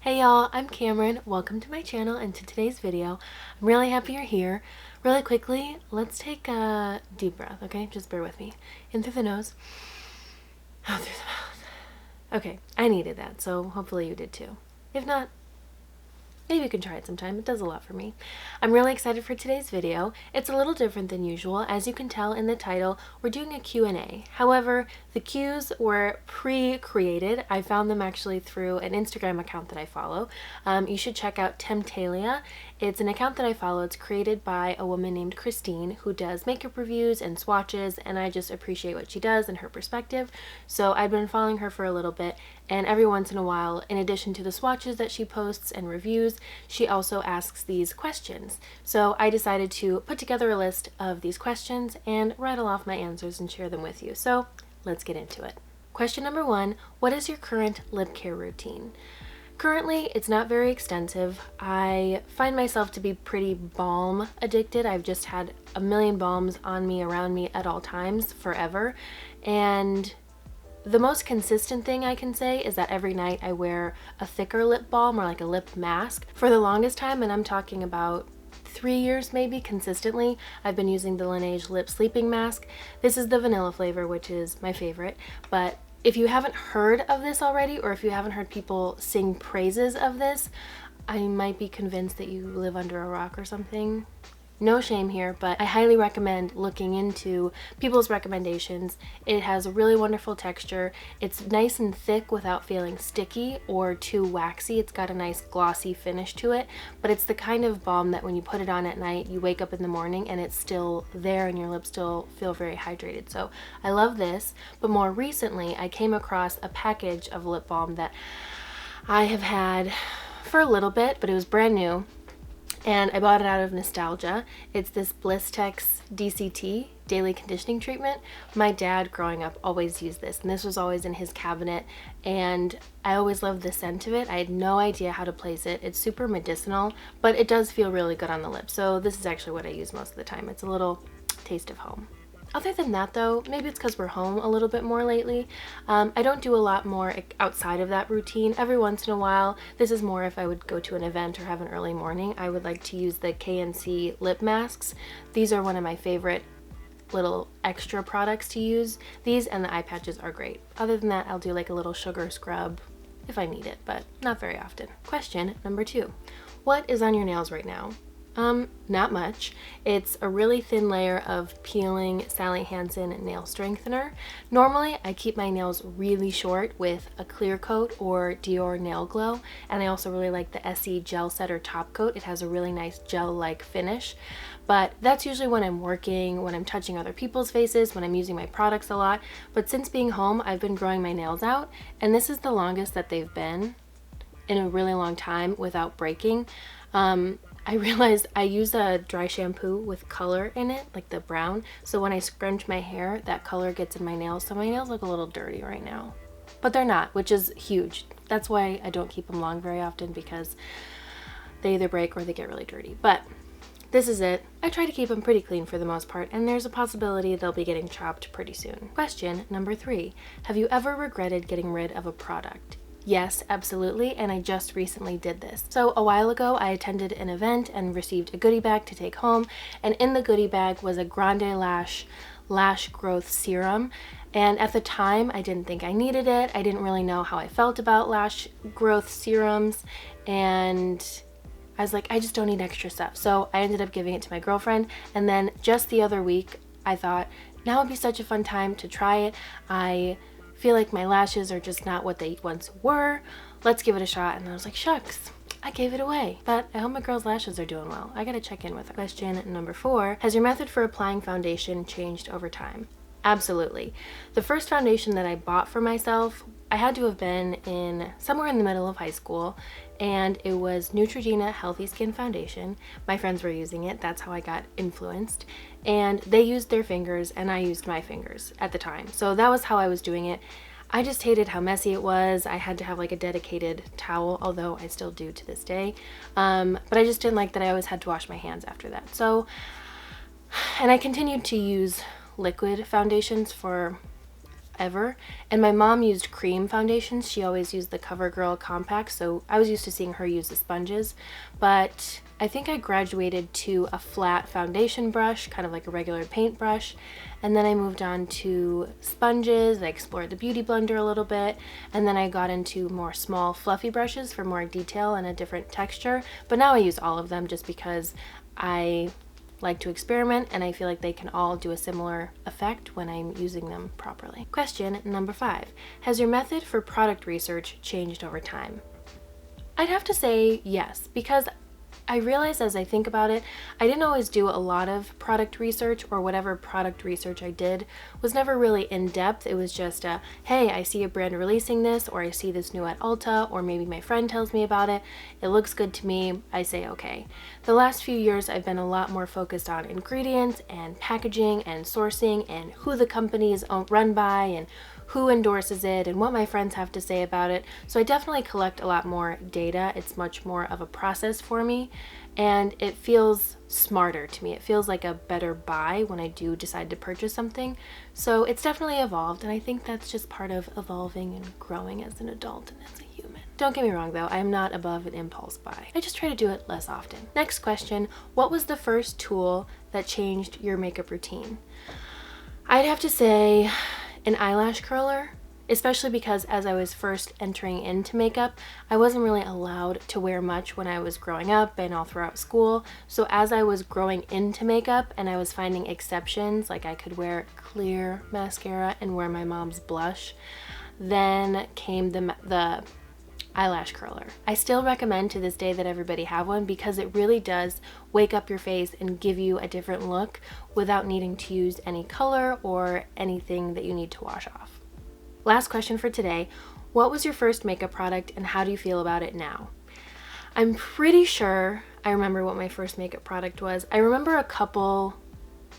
Hey y'all, I'm Cameron. Welcome to my channel and to today's video. I'm really happy you're here. Really quickly, let's take a deep breath, okay? Just bear with me. In through the nose, out through the mouth. Okay, I needed that, so hopefully you did too. If not, maybe you can try it sometime. It does a lot for me. I'm really excited for today's video. It's a little different than usual. As you can tell in the title, we're doing a Q&A. However, the Q's were pre-created. I found them actually through an Instagram account that I follow. You should check out Temptalia. It's an account that I follow. It's created by a woman named Christine who does makeup reviews and swatches, and I just appreciate what she does and her perspective. So I've been following her for a little bit, and every once in a while, in addition to the swatches that she posts and reviews, she also asks these questions. So I decided to put together a list of these questions and rattle off my answers and share them with you. So let's get into it. Question number 1, what is your current lip care routine? Currently, it's not very extensive. I find myself to be pretty balm addicted. I've just had a million balms on me, around me at all times, forever. And the most consistent thing I can say is that every night I wear a thicker lip balm or like a lip mask. For the longest time, and I'm talking about 3 years maybe consistently, I've been using the Laneige Lip Sleeping Mask. This is the vanilla flavor, which is my favorite, but if you haven't heard of this already, or if you haven't heard people sing praises of this, I might be convinced that you live under a rock or something. No shame here, but I highly recommend looking into people's recommendations. It has a really wonderful texture. It's nice and thick without feeling sticky or too waxy. It's got a nice glossy finish to it, but it's the kind of balm that when you put it on at night, you wake up in the morning and it's still there and your lips still feel very hydrated. So I love this, but more recently I came across a package of lip balm that I have had for a little bit, but it was brand new. And I bought it out of nostalgia. It's this Blistex DCT, Daily Conditioning Treatment. My dad growing up always used this, and this was always in his cabinet, and I always loved the scent of it. I had no idea how to place it. It's super medicinal, but it does feel really good on the lips. So this is actually what I use most of the time. It's a little taste of home. Other than that though, maybe it's because we're home a little bit more lately, I don't do a lot more outside of that routine. Every once in a while, this is more if I would go to an event or have an early morning, I would like to use the KNC lip masks. These are one of my favorite little extra products to use. These and the eye patches are great. Other than that, I'll do like a little sugar scrub if I need it, but not very often. Question number 2, what is on your nails right now? Not much. It's a really thin layer of peeling Sally Hansen nail strengthener. Normally, I keep my nails really short with a clear coat or Dior Nail Glow, and I also really like the Essie Gel Setter Top Coat. It has a really nice gel-like finish, but that's usually when I'm working, when I'm touching other people's faces, when I'm using my products a lot. But since being home, I've been growing my nails out, and this is the longest that they've been in a really long time without breaking. I realized I use a dry shampoo with color in it, like the brown, so when I scrunch my hair, that color gets in my nails, so my nails look a little dirty right now. But they're not, which is huge. That's why I don't keep them long very often, because they either break or they get really dirty. But this is it. I try to keep them pretty clean for the most part, and there's a possibility they'll be getting chopped pretty soon. Question number 3, have you ever regretted getting rid of a product? Yes, absolutely, and I just recently did this. So a while ago, I attended an event and received a goodie bag to take home, and in the goodie bag was a Grande Lash Growth Serum, and at the time, I didn't think I needed it. I didn't really know how I felt about lash growth serums, and I was like, I just don't need extra stuff. So I ended up giving it to my girlfriend, and then just the other week, I thought, now would be such a fun time to try it. I feel like my lashes are just not what they once were. Let's give it a shot. And I was like, shucks, I gave it away. But I hope my girl's lashes are doing well. I gotta check in with her. Question number 4, has your method for applying foundation changed over time? Absolutely. The first foundation that I bought for myself, I had to have been in somewhere in the middle of high school, and it was Neutrogena Healthy Skin Foundation. My friends were using it. That's how I got influenced. And they used their fingers and I used my fingers at the time. So that was how I was doing it. I just hated how messy it was. I had to have like a dedicated towel, although I still do to this day. But I just didn't like that I always had to wash my hands after that. So, and I continued to use liquid foundations for ever. And my mom used cream foundations. She always used the CoverGirl Compact, so I was used to seeing her use the sponges. But I think I graduated to a flat foundation brush, kind of like a regular paintbrush, and then I moved on to sponges. I explored the Beauty Blender a little bit, and then I got into more small fluffy brushes for more detail and a different texture. But now I use all of them just because I like to experiment, and I feel like they can all do a similar effect when I'm using them properly. Question number 5. Has your method for product research changed over time? I'd have to say yes, because I realized as I think about it, I didn't always do a lot of product research, or whatever product research I did was never really in depth. It was just hey, I see a brand releasing this, or I see this new at Ulta, or maybe my friend tells me about it. It looks good to me. I say okay. The last few years I've been a lot more focused on ingredients and packaging and sourcing and who the company is run by and who endorses it and what my friends have to say about it. So I definitely collect a lot more data. It's much more of a process for me, and it feels smarter to me. It feels like a better buy when I do decide to purchase something. So it's definitely evolved, and I think that's just part of evolving and growing as an adult and as a human. Don't get me wrong though, I am not above an impulse buy. I just try to do it less often. Next question, what was the first tool that changed your makeup routine? I'd have to say an eyelash curler, especially because as I was first entering into makeup, I wasn't really allowed to wear much when I was growing up and all throughout school. So as I was growing into makeup and I was finding exceptions, like I could wear clear mascara and wear my mom's blush, then came the eyelash curler. I still recommend to this day that everybody have one because it really does wake up your face and give you a different look without needing to use any color or anything that you need to wash off. Last question for today. What was your first makeup product and how do you feel about it now? I'm pretty sure I remember what my first makeup product was. I remember a couple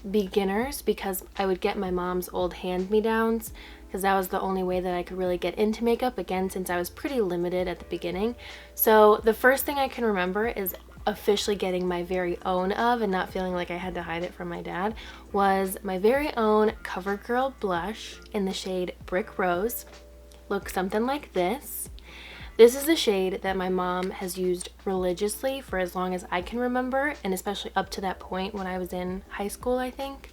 beginners because I would get my mom's old hand-me-downs because that was the only way that I could really get into makeup, again, since I was pretty limited at the beginning. So the first thing I can remember is officially getting my very own of, and not feeling like I had to hide it from my dad, was my very own CoverGirl blush in the shade Brick Rose. Looks something like this. This is the shade that my mom has used religiously for as long as I can remember, and especially up to that point when I was in high school, I think.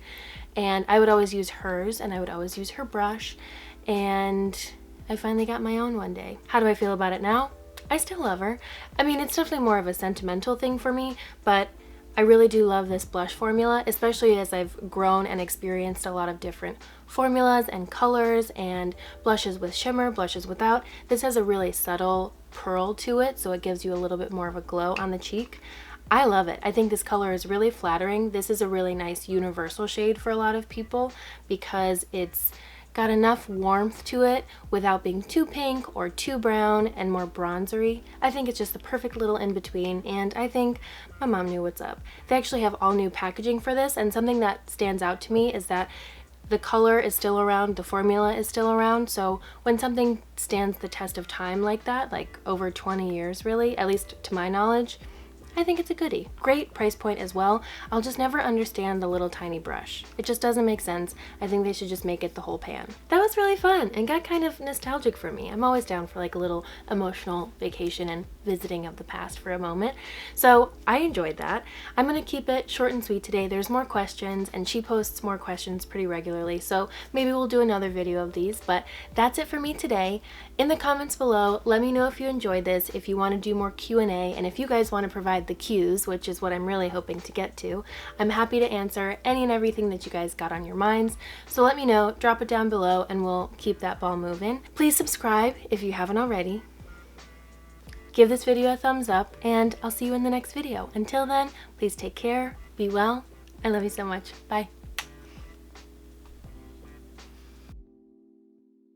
And I would always use hers, and I would always use her brush, and I finally got my own one day. How do I feel about it now? I still love her. I mean, it's definitely more of a sentimental thing for me, but I really do love this blush formula, especially as I've grown and experienced a lot of different formulas and colors and blushes with shimmer, blushes without. This has a really subtle pearl to it, so it gives you a little bit more of a glow on the cheek. I love it. I think this color is really flattering. This is a really nice universal shade for a lot of people because it's got enough warmth to it without being too pink or too brown and more bronzery. I think it's just the perfect little in-between, and I think my mom knew what's up. They actually have all new packaging for this, and something that stands out to me is that the color is still around, the formula is still around, so when something stands the test of time like that, like over 20 years really, at least to my knowledge, I think it's a goodie. Great price point as well. I'll just never understand the little tiny brush. It just doesn't make sense. I think they should just make it the whole pan. That was really fun and got kind of nostalgic for me. I'm always down for like a little emotional vacation and visiting of the past for a moment. So I enjoyed that. I'm gonna keep it short and sweet today. There's more questions and she posts more questions pretty regularly. So maybe we'll do another video of these, but that's it for me today. In the comments below, let me know if you enjoyed this, if you want to do more Q&A, and if you guys want to provide the Q's, which is what I'm really hoping to get to. I'm happy to answer any and everything that you guys got on your minds. So let me know, drop it down below, and we'll keep that ball moving. Please subscribe if you haven't already. Give this video a thumbs up, and I'll see you in the next video. Until then, please take care, be well. I love you so much. Bye.